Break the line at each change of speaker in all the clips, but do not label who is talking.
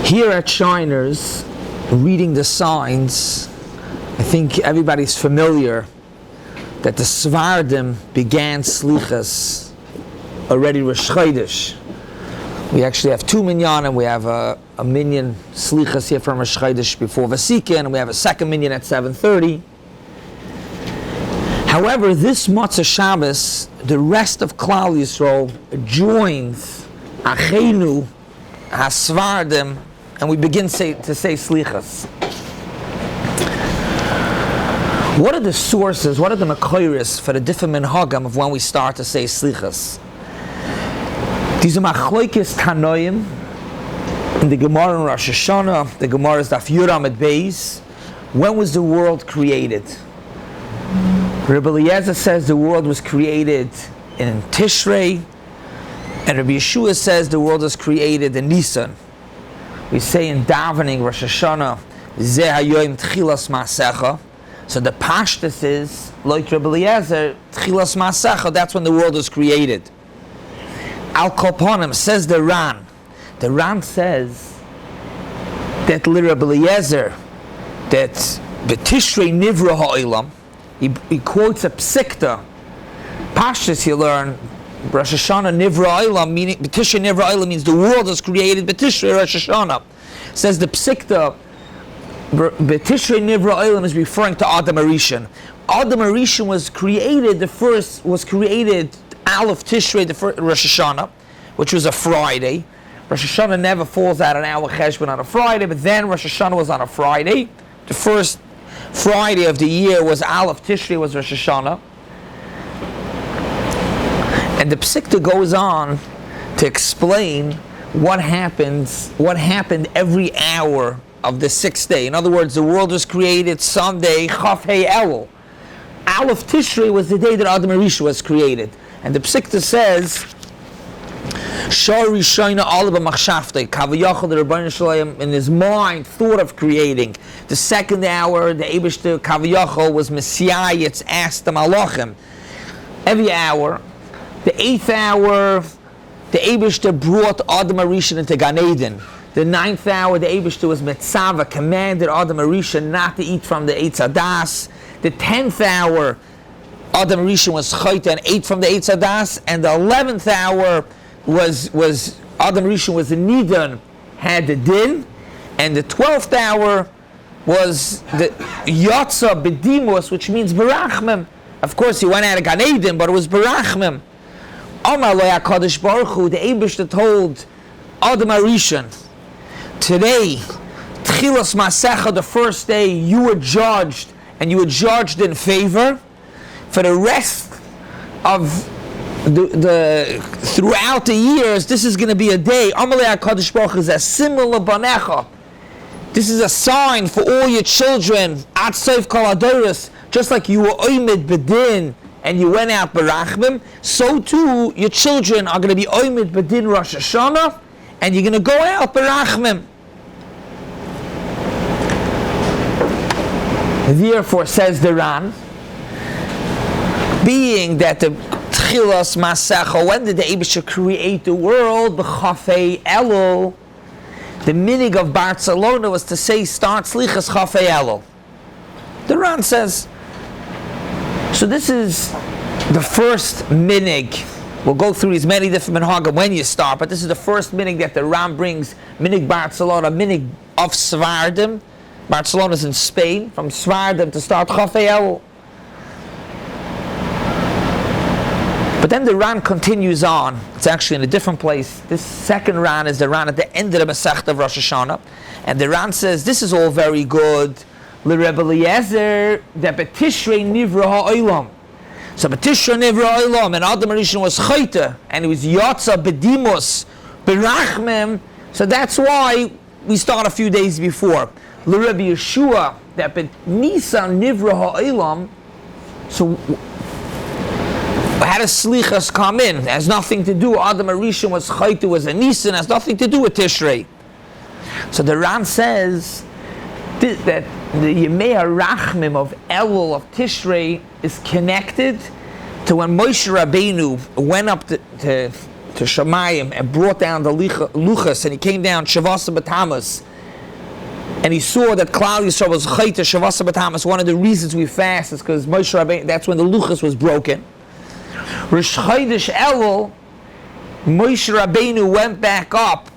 Here at Scheiner's, reading the signs, I think everybody's familiar that the Svardim began Selichos already Rosh Chodesh. We actually have two minyanim. We have a minyan Selichos here from Rosh Chodesh before Vasikin, and we have a second minyan at 7:30. However, this Motzei Shabbos, the rest of Klal Yisrael joins Achenu HaSvardim, and we begin to say Selichos. What are the sources, what are the Makoiris for the different minhagim of when we start to say Selichos? These are Machloikis Tanoim in the Gemara in Rosh Hashanah. The Gemara is Daf Yuram at Bais. When was the world created? Rabbi Eliezer says the world was created in Tishrei, and Rabbi Yeshua says the world was created in Nisan. We say in davening Rosh Hashanah, Zeh hayoyim tchilas ma'asecha. So the pashtus is, like Rabbi Eliezer, tchilas ma'asecha, that's when the world was created. Al Koponim, says the Ran. The Ran says that Rabbi Eliezer, that B'tishrei nivra ha'olam, he quotes a psikta. Pashtus you learn, Rosh Hashanah nivra ha'olam, meaning B'tishrei nivra ha'olam means the world was created, B'tishrei Rosh Hashanah. Says the psikta, B'tishrei nivra ha'olam is referring to Adam Arishon. Adam Arishon was created, the first was created Aleph Tishrei, the first Rosh Hashanah, which was a Friday. Rosh Hashanah never falls out an hour cheshbon on a Friday, but then Rosh Hashanah was on a Friday. The first Friday of the year was Aleph Tishrei, was Rosh Hashanah. And the Psikta goes on to explain what happened every hour of the sixth day. In other words, the world was created Sunday, Chaf Hei Elul. Aleph Tishrei was the day that Adam Arishon was created. And the Psikta says, Shari Scheiner all about Machshavte, Kavayachal, the Rabbi Shalom, in his mind, thought of creating. The second hour, the Eibishter Kavayachal was Messiah, it's asked the Malachim. Every hour, the eighth hour, the Eibishter brought Adam Arishon into Gan Eden. The ninth hour, the Eibishter was Metzava, commanded Adam Arishon not to eat from the Eitz Hadas. The 10th hour, Adam Arishon was chayta and ate from the Eitz Hadas, and the 11th hour was Adam Arishon was a nidan, had the din, and the 12th hour was the yotza bedimos, which means barachmim. Of course, he went out of Gan Eden, but it was barachmim. Amar lo HaKadosh Baruch Hu, the Eibishter told Adam Arishon, today, Tchilas Masecha, the first day, you were judged, and you were judged in favor. For the rest of the throughout the years, this is going to be a day. Amalei HaKadosh Baruch Hu is a similar banecha. This is a sign for all your children. At Sof Kol Adoros, just like you were oimid bedin and you went out barachmim, so too your children are going to be oimid bedin Rosh Hashanah, and you're going to go out barachmim. Therefore, says the Ran, being that the Tchilas Masecha, when did the Eibishter create the world? B'Chaf Hei Elul. The minig of Barcelona was to say, start Selichos Chaf Hei Elul. The Ran says, so this is the first minig. We'll go through these many different minhagim when you start, but this is the first minig that the Ran brings, minig Barcelona, minig of Svardim. Barcelona is in Spain, from Svardim to start Chaf Hei Elul. But then the Ran continues on. It's actually in a different place. This second Ran is the Ran at the end of the Masechta of Rosh Hashanah. And the Ran says, this is all very good. L'Rebbe Eliezer, that B'tishrei nivra ha'olam. So B'tishrei nivra ha'olam, and Adam Arishon was chayta, and it was yotza bedimos, berachmem. So that's why we start a few days before. L'Rebbe Yeshua, that B'nisan nivra ha'olam. So how does Selichos come in? It has nothing to do. Adam Arishon was chaytu, was a Nisan, has nothing to do with Tishrei. So the Ran says that the Yemei HaRachmim of Elul of Tishrei is connected to when Moshe Rabbeinu went up to to Shemayim and brought down the Luchas, and he came down Shavasa B'Tamas, and he saw that Klal Yisrael was Chayta Shavasa B'Tamas. One of the reasons we fast is because Moshe Rabbeinu, that's when the Luchas was broken. Rosh Chodesh Elul, Moshe Rabbeinu went back up,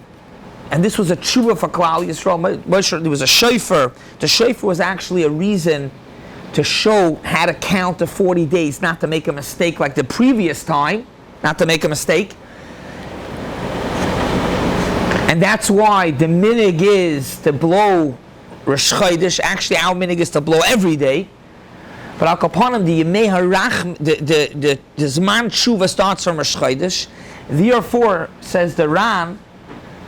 and this was a tshuva for Klal Yisrael. There was a shofar. The shofar was actually a reason to show how to count the 40 days, not to make a mistake like the previous time, not to make a mistake. And that's why the minig is to blow Rosh Chodesh. Actually, our minig is to blow every day. But Al Kapanim, the Yemei Harach, the Zman Tshuva starts from Rosh Chodesh. Therefore, says the Ran,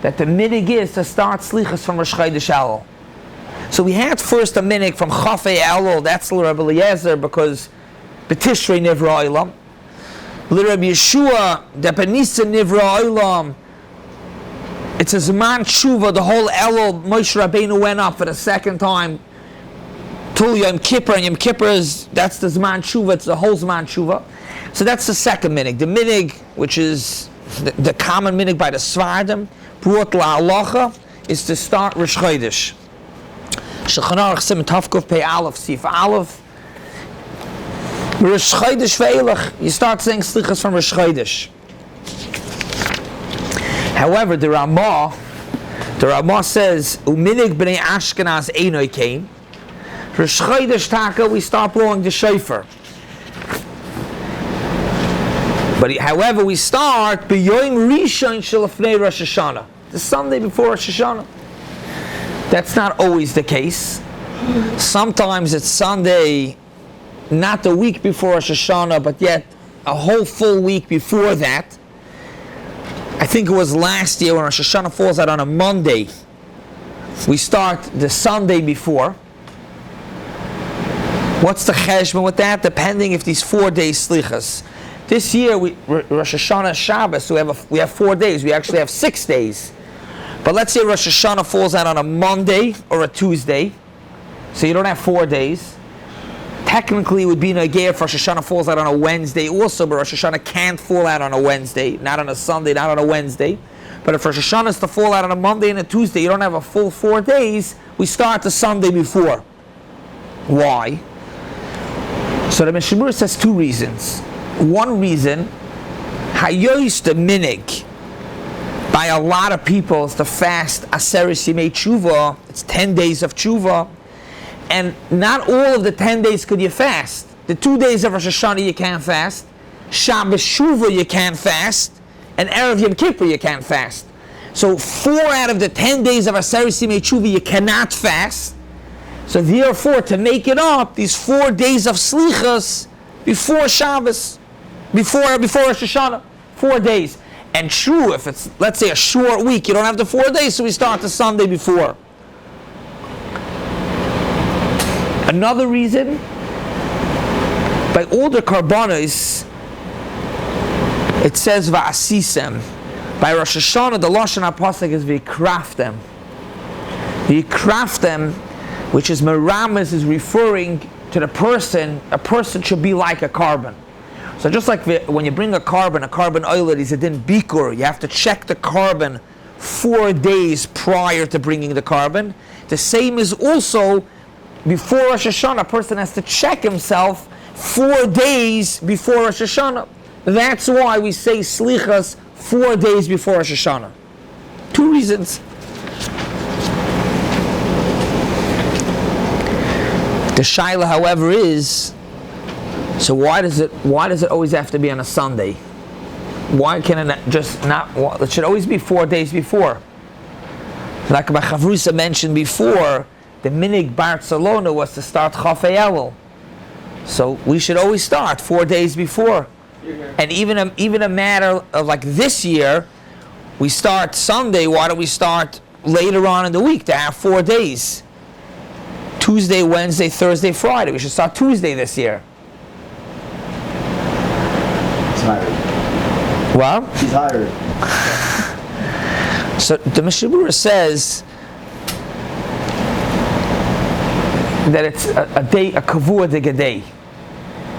that the minig is to start Slichas from Rosh Chodesh Elul. So we had first a minig from Chafei Elul, that's L'Rabbi Eliezer, because B'Tishrei Nivra Olam. L'Rabbi Yeshua, the Benisa Nivra Olam, it's a Zman Tshuva, the whole Elul, Moshe Rabbeinu went up for the second time, Tul Yom Kippur, and Yom Kippur is, that's the Zman Tshuva, it's the whole Zman Tshuva. So that's the second minig. The minig, which is the common minig by the Svardim, brought la'alacha, is to start Rosh Chodesh. Shulchan Aruch Siman Tavkuf Pei Aleph Sif Aleph. Rosh Chodesh ve'elach, you start saying slichas from Rosh Chodesh. However, the Ramah says uminig b'nei Ashkenaz einoi came. Rosh Chodesh Taka, we start blowing the shofar. But however, we start b'yoyim rishon shelafnei Rosh Hashanah, the Sunday before Rosh Hashanah. That's not always the case. Sometimes it's Sunday, not the week before Rosh Hashanah, but yet a whole full week before that. I think it was last year when Rosh Hashanah falls out on a Monday. We start the Sunday before. What's the cheshbon with that? Depending if these 4 days slichas. This year, Rosh Hashanah Shabbos, so we have 4 days. We actually have 6 days. But let's say Rosh Hashanah falls out on a Monday or a Tuesday, so you don't have 4 days. Technically, it would be Nagea if Rosh Hashanah falls out on a Wednesday also, but Rosh Hashanah can't fall out on a Wednesday, not on a Sunday, not on a Wednesday. But if Rosh Hashanah is to fall out on a Monday and a Tuesday, you don't have a full 4 days, we start the Sunday before. Why? So the Mishnah says 2 reasons. One reason, Hayois the minig, by a lot of people, is to fast Aseres Yimei Tshuva. It's 10 days of Tshuva. And not all of the 10 days could you fast. The 2 days of Rosh Hashanah you can't fast. Shabbos Shuvah you can't fast. And Erev Yom Kippur you can't fast. So 4 out of the 10 days of Aseres Yimei Tshuva you cannot fast. So therefore, to make it up, these 4 days of Slichas before Shabbos, before Rosh Hashanah, 4 days. And true, if it's, let's say, a short week, you don't have the 4 days, so we start the Sunday before. Another reason, by all the karbanos, it says va'asisem. By Rosh Hashanah, the Lashon HaPasuk is v'yikraftem. V'yikraftem, which is meramis, is referring to the person. A person should be like a carbon. So just like when you bring a carbon oil, is a din bikur, you have to check the carbon 4 days prior to bringing the carbon. The same is also before Rosh Hashanah. A person has to check himself 4 days before Rosh Hashanah. That's why we say slichas 4 days before Rosh Hashanah. 2 reasons. The shaila, however, is, so why does it always have to be on a Sunday? Why can it just not? It should always be 4 days before. Like Chavrusa mentioned before, the minig Barcelona was to start Chafei Elul. So we should always start 4 days before. And even a matter of like this year, we start Sunday. Why don't we start later on in the week to have 4 days? Tuesday, Wednesday, Thursday, Friday. We should start Tuesday this year. Well,
he's hired.
So the Mishnah says that it's a day, a kavua de gadei.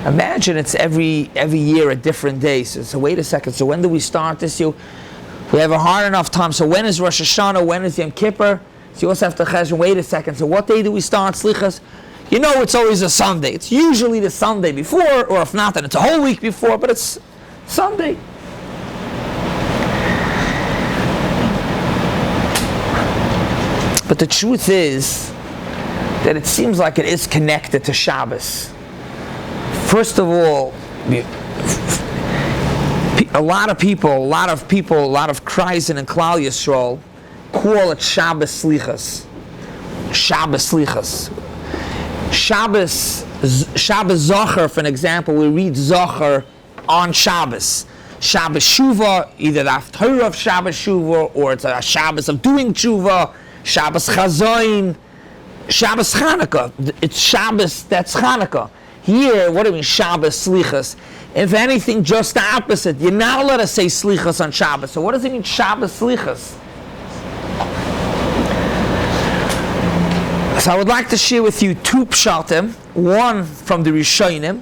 Imagine it's every year a different day. So wait a second. So when do we start this year? We have a hard enough time. So when is Rosh Hashanah? When is Yom Kippur? So you also have to cheshbon. Wait a second. So what day do we start Slichas? You know it's always a Sunday. It's usually the Sunday before, or if not, then it's a whole week before, but it's Sunday. But the truth is that it seems like it is connected to Shabbos. First of all, a lot of Kreisen and Klal Yisrael call it Shabbos Slichos. Shabbos Slichos. Shabbos Zohar, for an example, we read Zohar on Shabbos. Shabbos Shuvah, either the Haftarah of Shabbos Shuvah, or it's a Shabbos of doing Shuvah, Shabbos Chazoin, Shabbos Chanukah. It's Shabbos, that's Chanukah. Here, what do we mean, Shabbos Slichos? If anything, just the opposite. You're not allowed to say Slichos on Shabbos. So what does it mean, Shabbos Slichos? So I would like to share with you two pshatim, one from the Rishonim,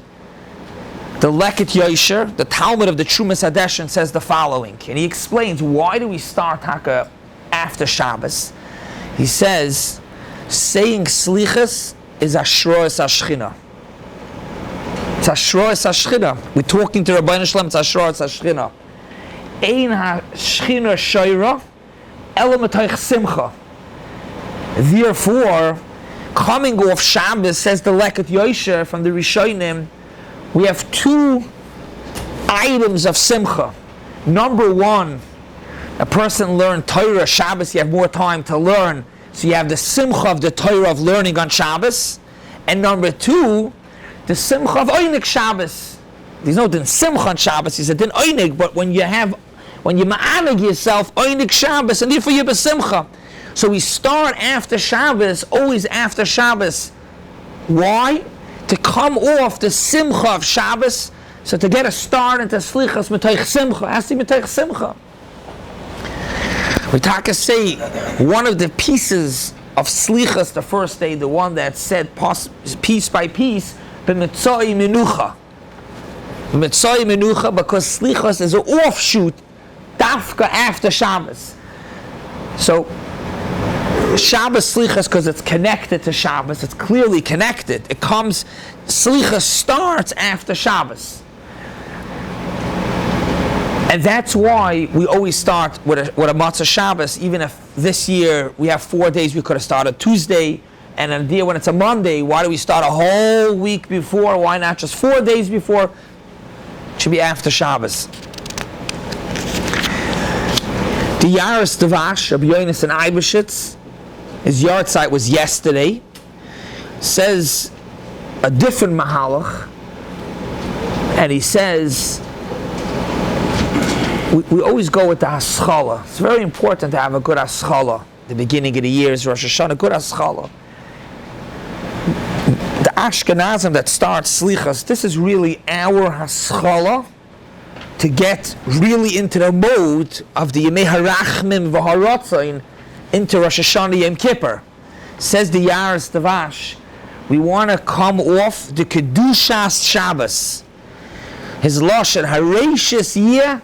the Leket Yosher, the Talmud of the Trumas Hadeshin, says the following, and he explains why do we start Taka after Shabbos. He says, saying Slichos is Ashroes HaShechina. It's Ashroes HaShechina. We're talking to Rabbi Shalom, it's Ashroes HaShechina. Ein HaShechina Shoira, Ela Matoich Simcha. Therefore, coming off Shabbos, says the Leket Yosher from the Rishonim, we have two items of Simcha. Number one, a person learned Torah Shabbos, you have more time to learn, so you have the Simcha of the Torah of learning on Shabbos. And number two, the Simcha of Oynik Shabbos. There's no din Simcha on Shabbos, he said din Oynik, but when you ma'anag yourself, Oynik Shabbos, and therefore you have a Simcha. So we start after Shabbos, always after Shabbos. Why? To come off the Simcha of Shabbos, so to get a start into Slichas Metoich Simcha, has to be Metoich Simcha. We talk say one of the pieces of Slichas the first day, the one that said piece by piece, b'mitzoi menucha. Mitzoi menucha, because Slichas is an offshoot, dafka after Shabbos. So Shabbos Slichas, because it's connected to Shabbos, it's clearly connected. It comes, Slichas starts after Shabbos. And that's why we always start with a Matzah Shabbos, even if this year we have 4 days, we could have started Tuesday, and a year when it's a Monday, why do we start a whole week before? Why not just 4 days before? It should be after Shabbos. The Yaris Devash, Rabbi Yonis and Eibeshitz, his yard site was yesterday, says a different Mahalach, and he says, we always go with the Haskalah. It's very important to have a good Haskalah. The beginning of the year is Rosh Hashanah, good Haskalah. The Ashkenazim that starts Slichas, this is really our Haskalah to get really into the mode of the Yemei Harachmim V'Haratzain into Rosh Hashanah Yom Kippur. Says the Yaris Devash, we want to come off the Kedushas Shabbos. His Lashon, Harashis year,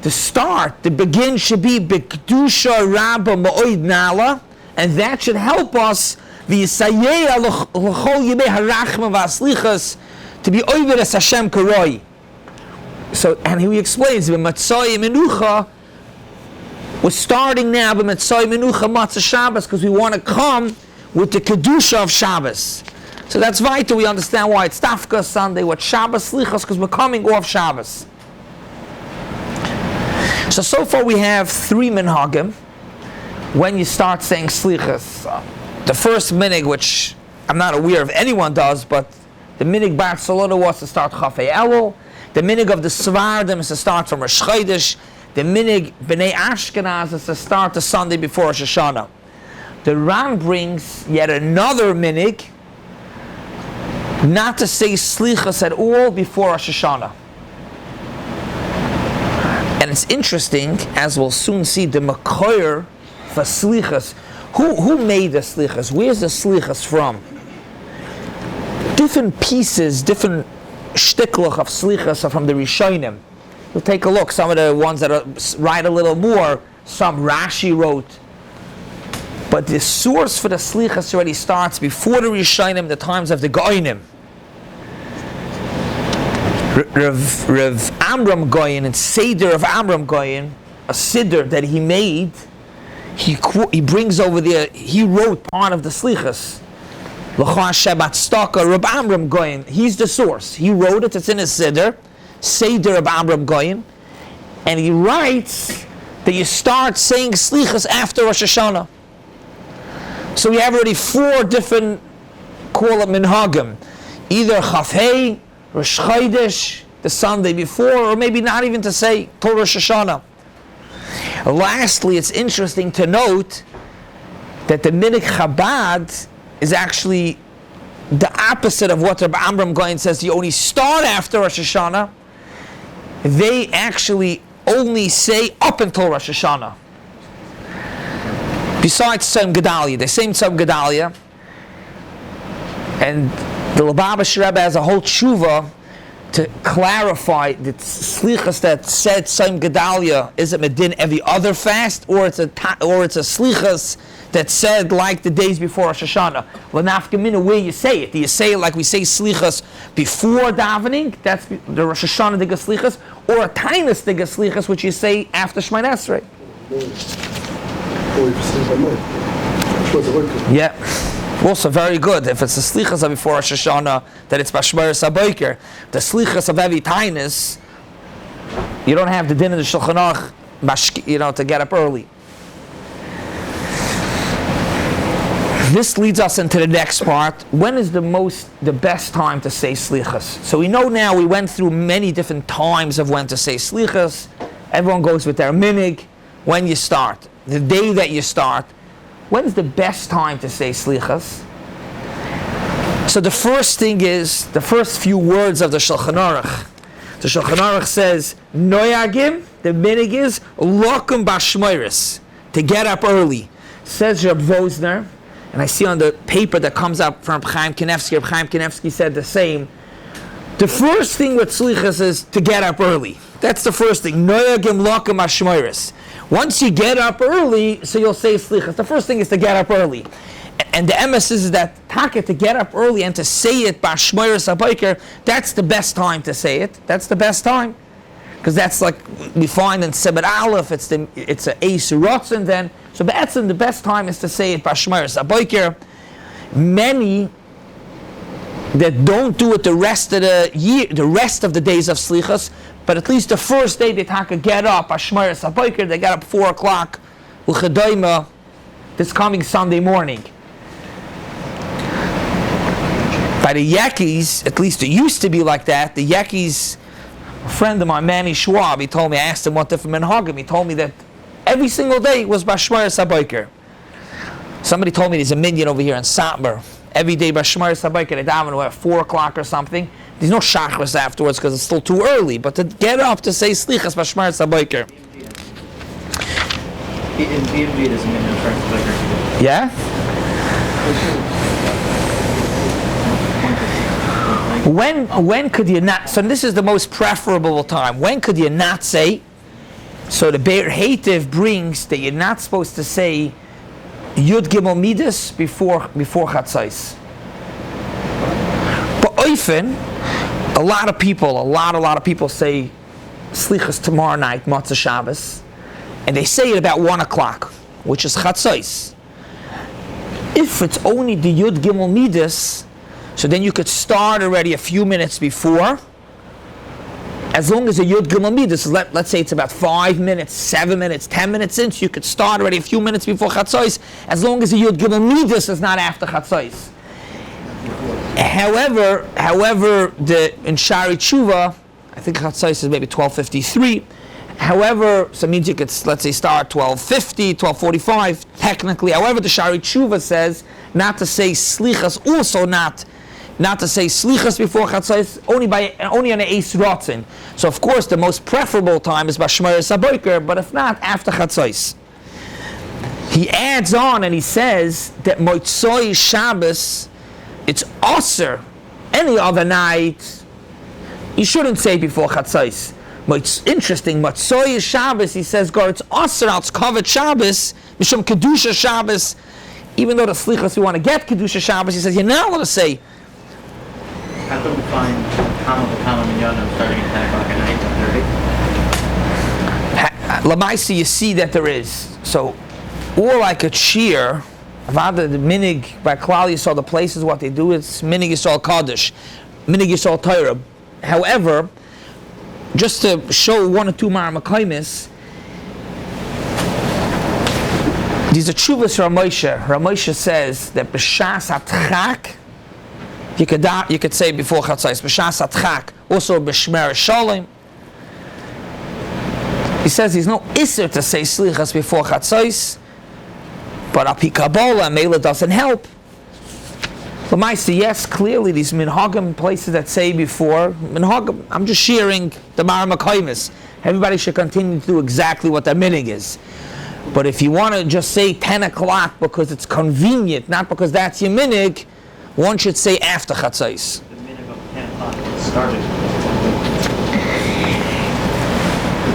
the start, the begin should be B'Kedusha Rabba Ma'oid Nala, and that should help us V'Yisayeya L'chol Yemei Harachmim V'Aslichas to be Oiver as Hashem Karoi. So, and he explains, B'Matzoi Menucha, we're starting now B'Matzoi Menucha Matzah Shabbos because we want to come with the Kedusha of Shabbos. So that's vital, we understand why it's Tafka Sunday, what Shabbos Slichos, because we're coming off Shabbos. So far we have 3 minhagim when you start saying Slichos. The first minig, which I'm not aware of anyone does, but the minig Barcelona was to start Chafei Elul. The minig of the Svardim is to start from Rosh Chodesh. The minig B'nai Ashkenaz is to start the Sunday before Rosh Hashanah. The Ran brings yet another minig, not to say Slichos at all before Rosh Hashanah. And it's interesting, as we'll soon see, the Makoyer for Slichos. Who made the Slichos? Where's the Slichos from? Different pieces, different shtiklach of slichas are from the Rishonim. We'll take a look. Some of the ones that write a little more, some Rashi wrote. But the source for the slichas already starts before the Rishonim, the times of the Goinim. Rav Amram Goyin, and Seder of Amram Goyin, a Siddur that he made, he brings over there, he wrote part of the slichas. L'cha Shebat Staka, Rav Amram Goyin, he's the source. He wrote it, it's in his Siddur, Seder of Amram Goyin, and he writes that you start saying slichas after Rosh Hashanah. So we have already 4 different, call it minhagim, either Chafhei, Rosh Chodesh, the Sunday before, or maybe not even to say till Rosh Hashanah. Lastly, it's interesting to note that the Minik Chabad is actually the opposite of what Rabbi Amram Goyin says. You only start after Rosh Hashanah. They actually only say up until Rosh Hashanah. Besides Tzom Gedalia, they say Tzom Gedalia, and the Lubavitcher Rebbe has a whole tshuva to clarify that slichas that said Tzom Gedalia is it medin every other fast, or it's a slichas that said like the days before Rosh Hashanah. L'nafkamina, where you say it? Do you say it like we say slichas before davening? That's the Rosh Hashanah diga slichas, or a tainus diga slichas, which you say after Shemona Esrei. Yeah. Also very good. If it's the slichas of before Rosh Hashanah, that it's b'shmeres haboker. The slichas of every tainus, you don't have the din of the Shulchan Aruch, to get up early. This leads us into the next part. When is the best time to say slichas? So we know now, we went through many different times of when to say slichas. Everyone goes with their minig. When you start, the day that you start, when's the best time to say slichas? So the first thing is, the first few words of the Shulchan Aruch. The Shulchan Aruch says, Noyagim, the minig is, Lokum b'shmoiris, to get up early. Says Reb Vosner, and I see on the paper that comes up from Chaim Kanevsky, Reb Chaim Kanevsky said the same. The first thing with slichas is to get up early. That's the first thing. Noyagim lokum b'shmoiris. Once you get up early, so you'll say slichas. The first thing is to get up early. And the emphasis is that taka, to get up early and to say it b'shmoiris haboker, that's the best time to say it. That's the best time. Because that's like we find in Sebet Aleph, it's a Eis Rotzen then. So the best time is to say it b'shmoiris haboker. Many that don't do it the rest of the year, the rest of the days of slichas, but at least the first day they get up, b'shmoiris haboker, they get up 4 o'clock, l'chadayma, this coming Sunday morning. By the Yekis, at least it used to be like that. The Yekis, a friend of mine, Manny Schwab, he told me, I asked him what different minhagim. He told me that every single day was b'shmoiris haboker. Somebody told me there's a minyan over here in Satmar. Every day b'shmoiris haboker, they daven at 4 o'clock or something. There's no shachris afterwards because it's still too early. But to get up to say slichas b'shmoiris haboker.
In BMG, there's a minyan for haboker.
Yeah? When could you not? So this is the most preferable time. When could you not say? So the Be'er Hativ brings that you're not supposed to say Yud Gimel Midas before Chatzos. But often, a lot of people say Slichas tomorrow night, Matzah Shabbos, and they say it about 1 o'clock, which is Chatzos. If it's only the Yud Gimel Midas, so then you could start already a few minutes before, as long as the Yud Gimel Midas, let's say it's about 5 minutes, 7 minutes, 10 minutes in, so you could start already a few minutes before Chatzos, as long as the Yud Gimel Midas is not after Chatzos. However, in Shari Tshuva, I think Chatzos is maybe 12:53. However, so it means you could, let's say, start 12:50, 12:45, technically. However, the Shari Tshuva says not to say slichas, also not to say slichas before chatzos, only on the Eis Rotzen. So of course the most preferable time is b'shmoiris haboker, but if not, after chatzos. He adds on and he says that Motzoi Shabbos, it's osir any other night You shouldn't say before Chatzos. But it's interesting, Matzoi is Shabbos, he says, God, it's Aser al Tzkavet Shabbos, Mishum Kedusha Shabbos. Even though the Slichos, we want to get Kedusha Shabbos, he says, you're not allowed to say.
How can we find Kama B'Kama Minyanim starting at 10 o'clock at night, 10:30?
Lamaisi, you see that there is. So, or like a Shiur, Avada, the Minig, by Klal Yisrael, the places, what they do, it's Minig Yisrael Kaddish, Minig Yisrael Torah. However, just to show one or two Maramachaimis, these are Tshuvas Ramosha. Ramosha says that B'shas Atchak, you could say before Chatzos, B'shas Atchak, also B'shmer Shalom. He says he's no Isser to say Slichas before Chatzos, but Api Kabbalah, Mela doesn't help. But Maisa, yes, clearly these Minhagim places that say before, Minhagim, I'm just sharing the Maramachaimis. Everybody should continue to do exactly what their minig is. But if you want to just say 10 o'clock because it's convenient, not because that's your minig, one should say after Chatzos.
The minute of 10 o'clock started.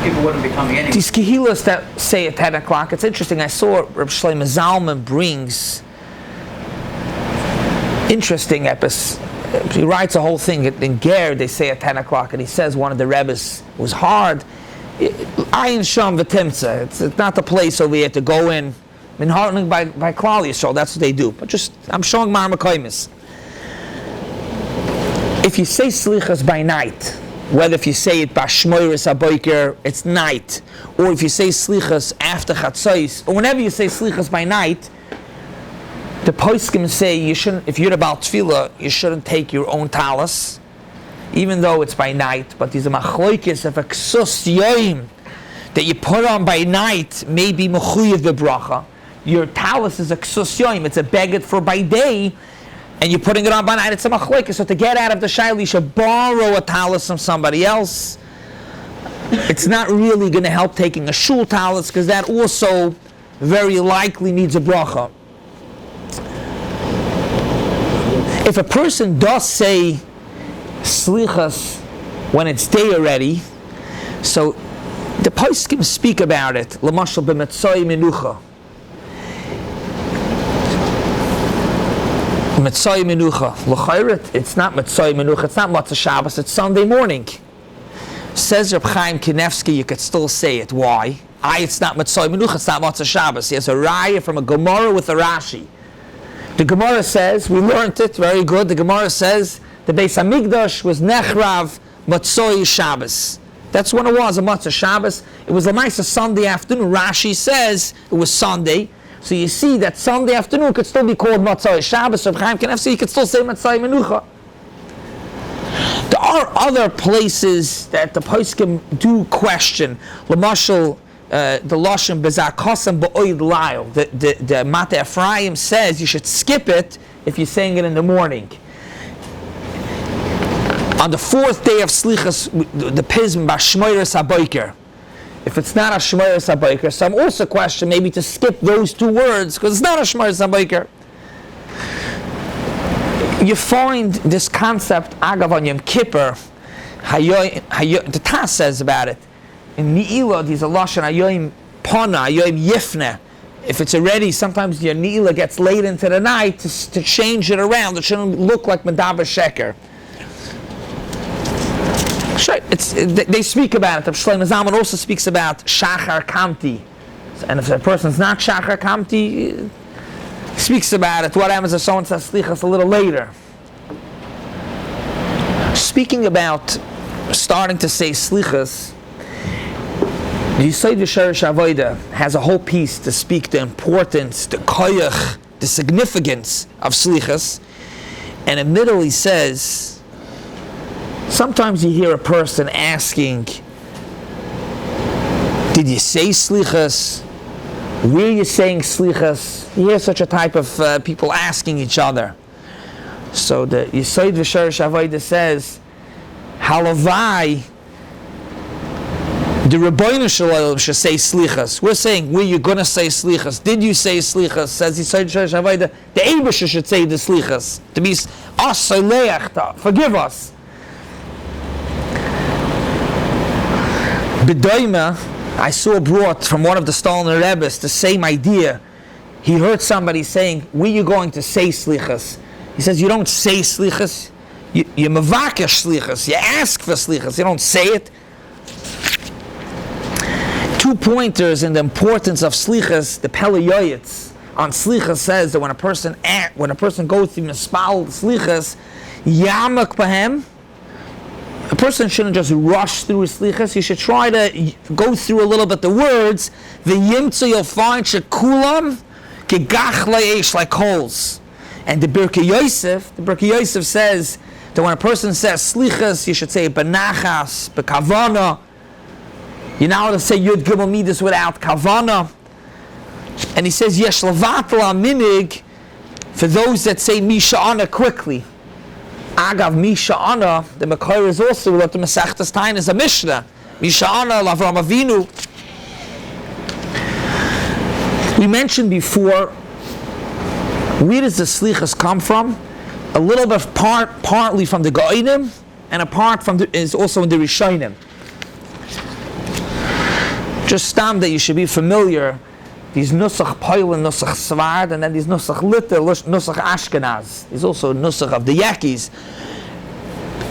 People wouldn't be coming anyway.
These Kehilas that say at 10 o'clock, it's interesting. I saw Reb Shlomo Zalman brings interesting episode. He writes a whole thing in Ger. They say at 10 o'clock, and he says one of the Rebbes was hard. Ayin Sham V'Timtza. It's not the place over here to go in. Minharning by Klal Yisrael. That's what they do. But just I'm showing Maramachaimis. If you say Slichas by night, whether if you say it Bashmoiris Aboiker, it's night, or if you say Slichas after Chatzos, or whenever you say Slichas by night, the poskim say you shouldn't. If you're about tefillah, you shouldn't take your own talis, even though it's by night. But there's a machloikis of a ksus yoim that you put on by night may be mechuyev bebracha. Your talis is a ksus yoim; it's a beged for by day, and you're putting it on by night. It's a machloikis. So to get out of the shayla, you should borrow a talis from somebody else. It's not really going to help taking a shul talis because that also very likely needs a bracha. If a person does say slichas when it's day already, so the poskim speak about it. L'mashal b'metzoi menucha. Metzoi menucha. L'chayret, it's not metzoi menucha. It's not matzah Shabbos. It's Sunday morning. Says Reb Chaim Kinevsky, you could still say it. Why? It's not metzoi menucha. It's not matzah Shabbos. He has a raya from a Gemara with a Rashi. The Gemara says, we learned it, very good. The Gemara says the Beis Hamikdash was Nechrav Matzoi Shabbos. That's when it was, a Matzah Shabbos. It was a nice Sunday afternoon. Rashi says it was Sunday. So you see that Sunday afternoon could still be called Matzoi Shabbos. So Chaim Kanefsi, you could still say Matzoi Menucha. There are other places that the poskim do question. L'mashal, the Lashon Bezakosam Ba'oid Lail. The Mate Ephraim says you should skip it if you're saying it in the morning. On the fourth day of Slichas, the Pism Bashmoiris HaBoiker. If it's not a Shmoiris HaBoiker, some also question maybe to skip those two words because it's not a Shmoiris HaBoiker. You find this concept, Agav on Yom Kippur, the Tas says about it. In Ni'ila, there's a Lashon Hayoim Pona, Hayoim Yifne. If it's already, sometimes your Ni'ila gets late into the night to change it around. It shouldn't look like Medaber Sheker. They speak about it. The Shlomo Zalman also speaks about Shachar Kamti. And if a person's not Shachar Kamti, he speaks about it. What happens if someone says Slichas a little later? Speaking about starting to say Slichas, the Yisod V'Sharish Avoda has a whole piece to speak the importance, the koyach, the significance of Slichas. And in the middle he says, sometimes you hear a person asking, did you say Slichas? Where are you saying Slichas? You hear such a type of people asking each other. So the Yisod V'Sharish Avoda says, Halavai, the Rabbi Shalom should say Slichas. We're saying, were you going to say Slichas? Did you say Slichas? Says Yisod V'Sharish Avoda, the Eibusha should say the Slichas. To be us, forgive us. B'doima, I saw brought from one of the Stoner Rebbes the same idea. He heard somebody saying, "Where you going to say slichas?" He says, "You don't say slichas. You mevakesh slichas. You ask for slichas. You don't say it." 2 pointers in the importance of slichas. The Pele Yoyetz on slichas says that when a person goes through mispal slichas, yamak bahem. A person shouldn't just rush through his slichas. You should try to go through a little bit the words. The yimtza, you'll find shekulam gegach leish, like coals. And the Birkei Yosef says that when a person says slichas, you should say benachas, bekavana. You're not allowed to say Yud Gimel Midas without kavana. And he says yesh levatel minig for those that say misha'ana quickly. Agav misha'ana, the Mekoyer is also what the Masechtas Tain is a Mishnah. Misha'ana l'Avram Avinu. We mentioned before, where does the slichas come from? A little bit partly from the Go'inim, and a part from is also in the Rishonim. Just stam that you should be familiar. These nusach poil and nusach svard, and then these nusach litter, nusach ashkenaz. There's also nusach of the yakis.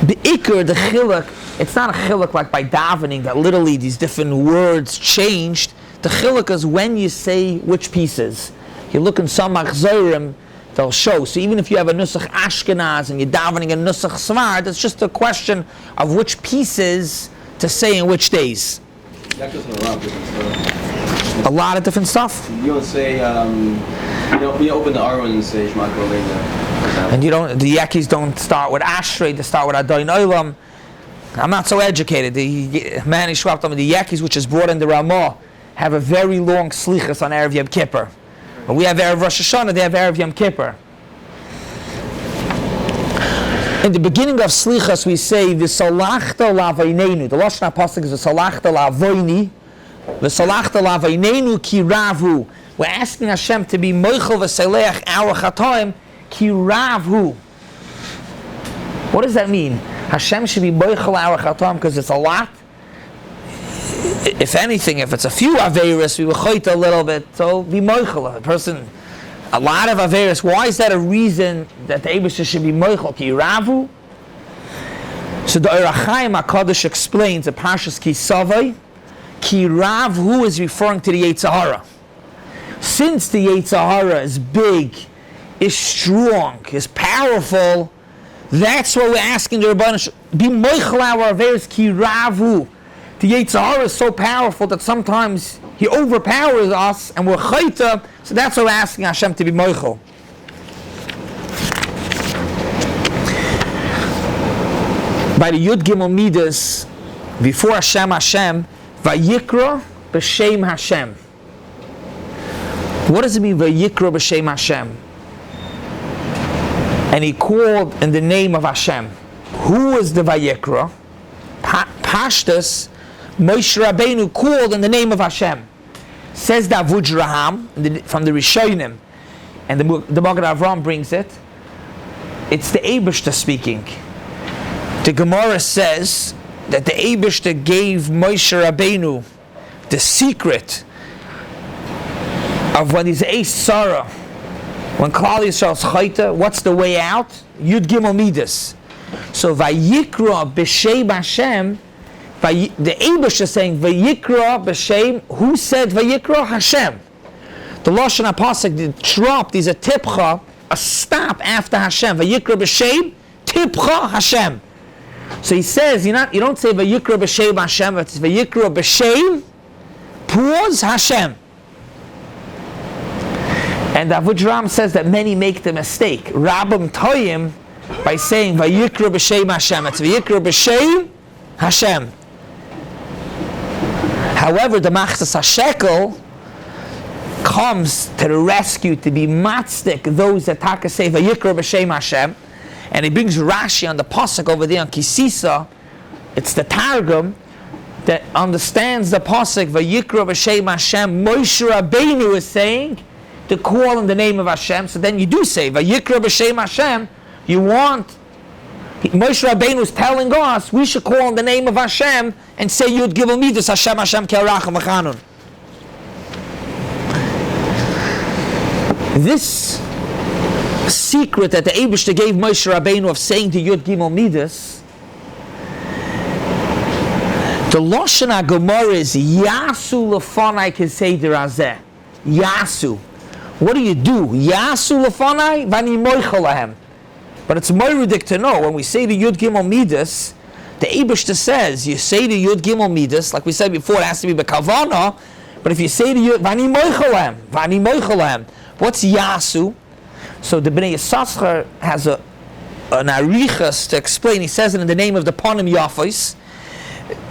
The ikr, the chiluk, it's not a chiluk like by davening that literally these different words changed. The chiluk is when you say which pieces. You look in some machzorim, they'll show. So even if you have a nusach ashkenaz and you're davening a nusach svard, it's just a question of which pieces to say in which days.
That goes in a lot of different stuff.
A lot of different stuff.
You don't say, you open the Arun and say Shema Koleina.
And the Yakis don't start with Ashrei, they start with Adon Olam. I'm not so educated. The man is the Yakis, which is brought in the Ramah, have a very long slichas on Erev Yom Kippur. But we have Erev Rosh Hashanah, they have Erev Yom Kippur. In the beginning of slichas, we say V'salachta la'avaynenu. The Lashon HaPasuk is V'salachta la'avoyni. V'salachta la'avaynenu ki ravu. We're asking Hashem to be moichel v'seleach our chatoim ki ravu. What does that mean? Hashem should be moichel our chatoim because it's a lot. If anything, if it's a few averis, we will choyt a little bit. So be moichel. A person, a lot of averis. Why is that a reason that the Eibusha should be moichel ki ravu? So the Chaim HaKadosh explains a Parshas Ki Savai, ki ravu is referring to the Yetzer Hara. Since the Yetzer Hara is big, is strong, is powerful, that's what we're asking the Rabbanan. Be moichel our averis ki ravu. The Yetzer Hara is so powerful that sometimes he overpowers us and we're chayta, so that's what we're asking Hashem to be moichel. By the Yud Gimel Midas, before Hashem, Vayikra b'Shem Hashem. What does it mean, Vayikra b'Shem Hashem? And he called in the name of Hashem. Who is the Vayikra? Pashtus, Moshe Rabbeinu called in the name of Hashem. Says the Avuj Raham from the Rishonim, and the Magen Avraham brings it. It's the Eibishter speaking. The Gemara says that the Eibishter gave Moshe Rabbeinu the secret of when he's Eis Sarah, when Klal Yisrael's Chayta, what's the way out? Yud Gimel Midas. So Vayikra b'Shem Hashem. The Eibush is saying Vayikra b'Shem. Who said Vayikra? Hashem. The Lashon HaPasuk dropped. There's a tipcha, a stop after Hashem. Vayikra b'Shem, tipcha Hashem. So he says you don't say Vayikra b'Shem Hashem. It's Vayikra b'Shem, pause Hashem. And Avuj Ram says that many make the mistake. Rabbim Toyim by saying Vayikra b'Shem Hashem. It's Vayikra b'Shem Hashem. However, the Machzas HaShekel comes to the rescue to be matzdik those that taka say Vayikra b'Shem Hashem, and he brings Rashi on the pasuk over there on Kisisa. It's the Targum that understands the pasuk Vayikra b'Shem Hashem. Moshe Rabbeinu is saying to call in the name of Hashem. So then you do say Vayikra b'Shem Hashem. You want Moshe Rabbeinu is telling us we should call on the name of Hashem and say Yud Gimel Midas Hashem Hashem Ki Aracham V'Chanun. This secret that the Eibishter gave Moshe Rabbeinu of saying the Yud Gimel Midas, the Lashon HaGemara is Yasu Lefanai Keseder Hazeh. Yasu. What do? Yasu Lefanai Vani Moichel Lahem. But it's moiridik to know when we say the Yud Gimel Midas, the Eibishter says you say the Yud Gimel Midas, like we said before, it has to be Bekavana. But if you say the Yud Vani Moichel Lahem, what's Yasu? So the Bnei Yissaschar has an arichas to explain. He says it in the name of the Panim Yafos,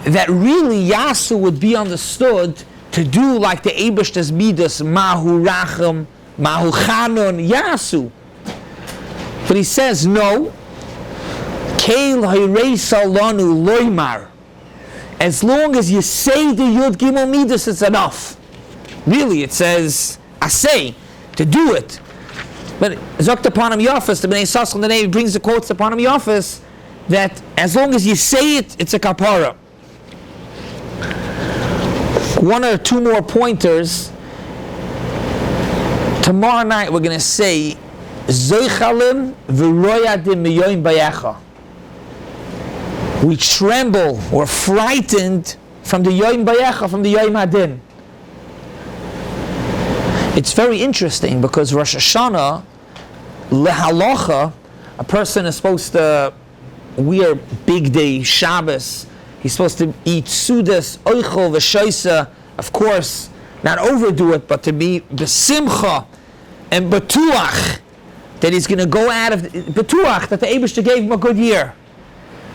that really Yasu would be understood to do like the Eibishter's Midas, Mahu Racham, Mahu Chanun, Yasu. But he says no. Keil Hayrei Salanu Loimar. As long as you say the Yud Gimel Midas, it's enough. Really, it says I say to do it. But Zok the Panim Yafos, the Bnei Yissaschar, the name brings the quotes to Panim Yafos that as long as you say it, it's a kapara. One or two more pointers. Tomorrow night we're going to say Zoichalim v'royadim miyoim bayecha. We tremble or frightened from the Yoim Bayecha, from the Yoim Hadin. It's very interesting because Rosh Hashanah, lehalacha, a person is supposed to wear big day Shabbos. He's supposed to eat sudas, oichel, v'shoisa. Of course, not overdo it, but to be besimcha and betuach that he's going to go out of betuach that the Eibishter gave him a good year.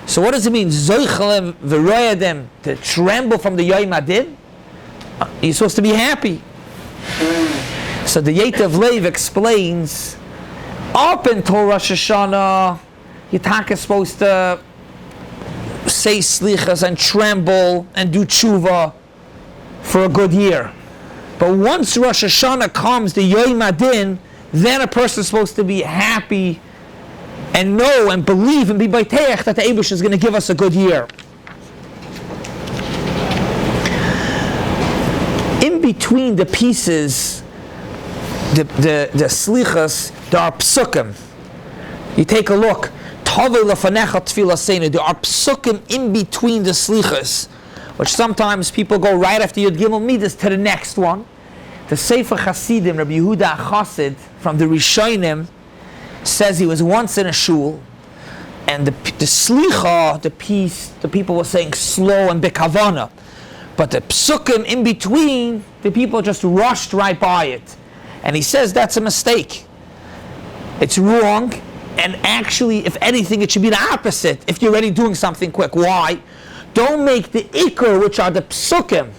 So what does it mean? Zoichalem v'royadem, to tremble from the Yoim Hadin? You're supposed to be happy. So the Yetev Lev explains, up until Rosh Hashanah, Yitzhak is supposed to say slichas and tremble and do tshuva for a good year. But once Rosh Hashanah comes, the Yoim Hadin, then a person is supposed to be happy and know and believe and be baiteach that the Eibush is going to give us a good year. In between the pieces, the slichas, there are psukim. You take a look. Tovei lefanecha tfilaseinu. There are psukim in between the slichas, which sometimes people go right after Yud Gimel Midas to the next one. The Sefer Chasidim, Rabbi Yehuda Chassid from the Rishonim, says he was once in a shul, and the slicha, the piece, the people were saying slow and bekavana, but the psukim in between, the people just rushed right by it. And he says that's a mistake. It's wrong, and actually, if anything, it should be the opposite if you're already doing something quick. Why? Don't make the ikr, which are the psukim.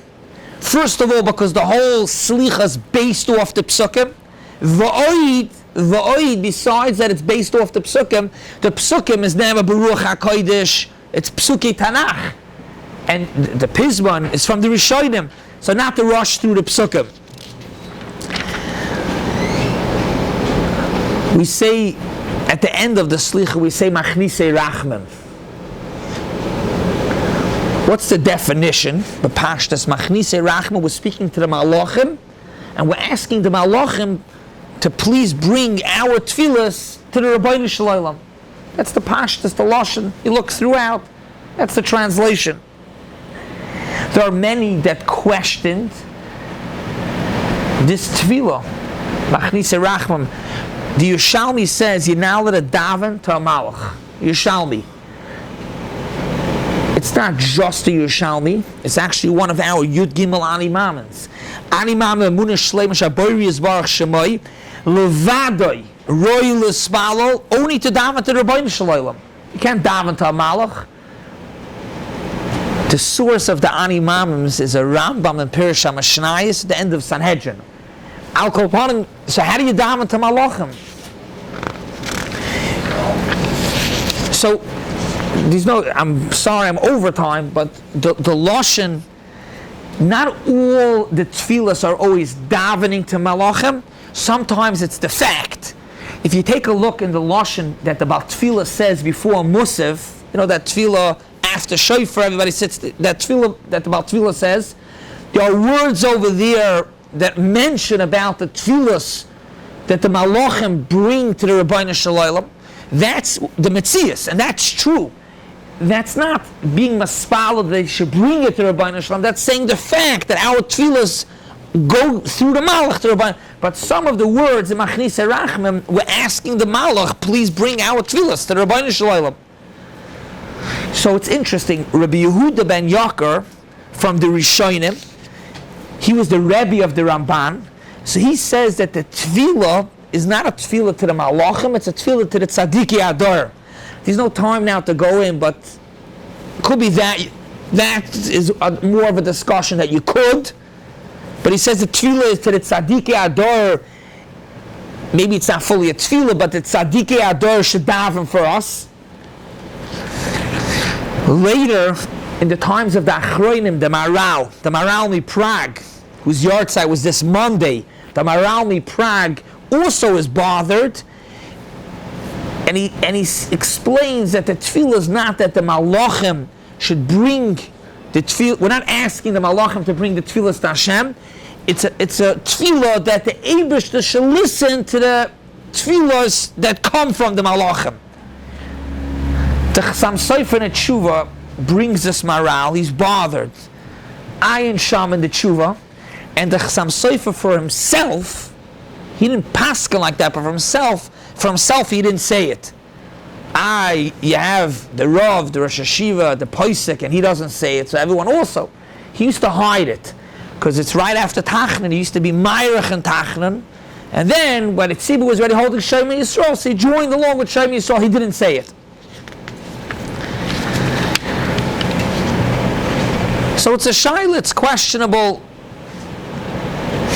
First of all, because the whole slicha is based off the psukim. V'oid, besides that it's based off the psukim is never Baruch HaKodesh, it's Psuki Tanakh. And the Pizman is from the Rishonim, so not to rush through the psukim. We say, at the end of the Slicha, we say Machnise Rachman. What's the definition? The Pashtas Machnise Rachman, we're speaking to the Malachim, and we're asking the Malachim to please bring our tefillas to the Rabbi Shalom. That's the Pashtas, the Lashon. You look throughout. That's the translation. There are many that questioned this tefillah, Machnise Rachman. The Yerushalmi says you're now allowed to daven to a malach. Yerushalmi. It's not just a Yerushalmi. It's actually one of our Yud Gimel Ani Mamans. Ani Mamam Emunah Shleima Shaboiri Yisbarach Shemoi Levadoi Roy L'Spalo, only to daven to the Rabbi Shalom. You can't daven to a malach. The source of the Ani Mamams is a Rambam in Pirish HaMashnayos at the end of Sanhedrin. Al Kolpanim, so how do you daven to malachim? So, there's no, I'm sorry, I'm over time, but the Lashon, not all the tefillas are always davening to malachim. Sometimes it's the fact if you take a look in the Lashon that the Baal Tefillah says before Musaf, that Tefillah after Shofar, everybody sits, that Tefillah that the Baal Tefillah says, there are words over there that mention about the Tefillahs that the Malachim bring to the Rabbeinu Shalom. That's the Metzias, and that's true. That's not being maspala that they should bring it to Rabbeinu Shalom. That's saying the fact that our tefillahs go through the Malach to Rabbeinu. But some of the words in Machnis Rachmim were asking the Malach, please bring our tefillahs to Rabbeinu Shalom. So it's interesting. Rabbi Yehuda ben Yakar from the Rishonim, he was the Rebbe of the Ramban. So he says that the tefillah is not a tefillah to the Malachim, it's a tefillah to the Tzadiki Adar. There's no time now to go in, but it could be that is more of a discussion that you could. But he says the tefillah is to the Tzadiki Adar. Maybe it's not fully a tefillah, but the Tzadiki Adar should daven for us. Later, in the times of the Achronim, the Maral Prague, whose yahrzeit was this Monday, the Maral Prague also is bothered. And he explains that the tefillah is not that the malachim should bring the tefillah. We're not asking the malachim to bring the tefillah to Hashem. It's a tefillah that the Eibishter should listen to the tefillahs that come from the malachim. The Chassam Sofer in Tshuva brings this moral. He's bothered. Ayin Sham in the Tshuva, and the Chassam Sofer for himself, he didn't paskin like that, but for himself he didn't say it. You have the Rav, the Rosh Hashiva, the Poisek, and he doesn't say it, so everyone also. He used to hide it, because it's right after Tachnan. He used to be Meirach and Tachnan, and then when Tzibur was ready holding Shema Yisrael, so he joined along with Shema Yisrael, he didn't say it. So it's a shayla, it's questionable.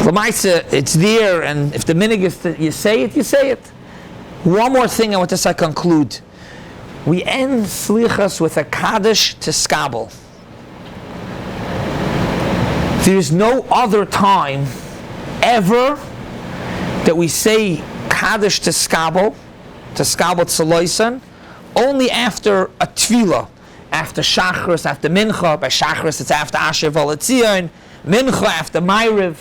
L'maisa, it's there, and if the minig is that you say it, you say it. One more thing I want to say, conclude. We end Selichos with a Kaddish to Skabel. There is no other time ever that we say Kaddish to Skabel Tzaloisan, only after a Tefillah. After Shachris, after Mincha. By Shachris it's after Asher V'Letzion. Mincha after Ma'ariv.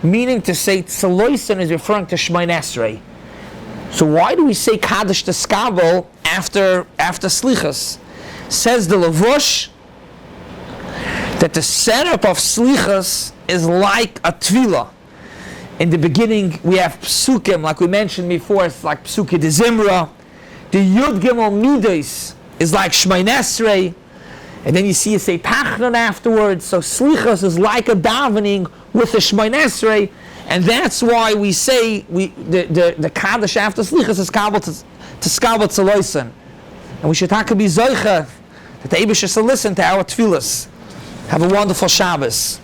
Meaning to say Tzaloisan is referring to Shmoneh Esrei. So why do we say Kaddish to Skabel after Slichas? Says the Levush that the setup of Slichas is like a Tefillah. In the beginning we have Psukim, like we mentioned before, it's like Psuki de Zimra. The Yud Gimel Midos is like Shmoneh Esrei, and then you say Tachnon afterwards. So Slichos is like a davening with the Shmoneh Esrei, and that's why we say the Kaddish after Slichos is Kabel to Skabel Tzaloisan, and we should be Zoicha that the Eibusher should listen to our tefillas. Have a wonderful Shabbos.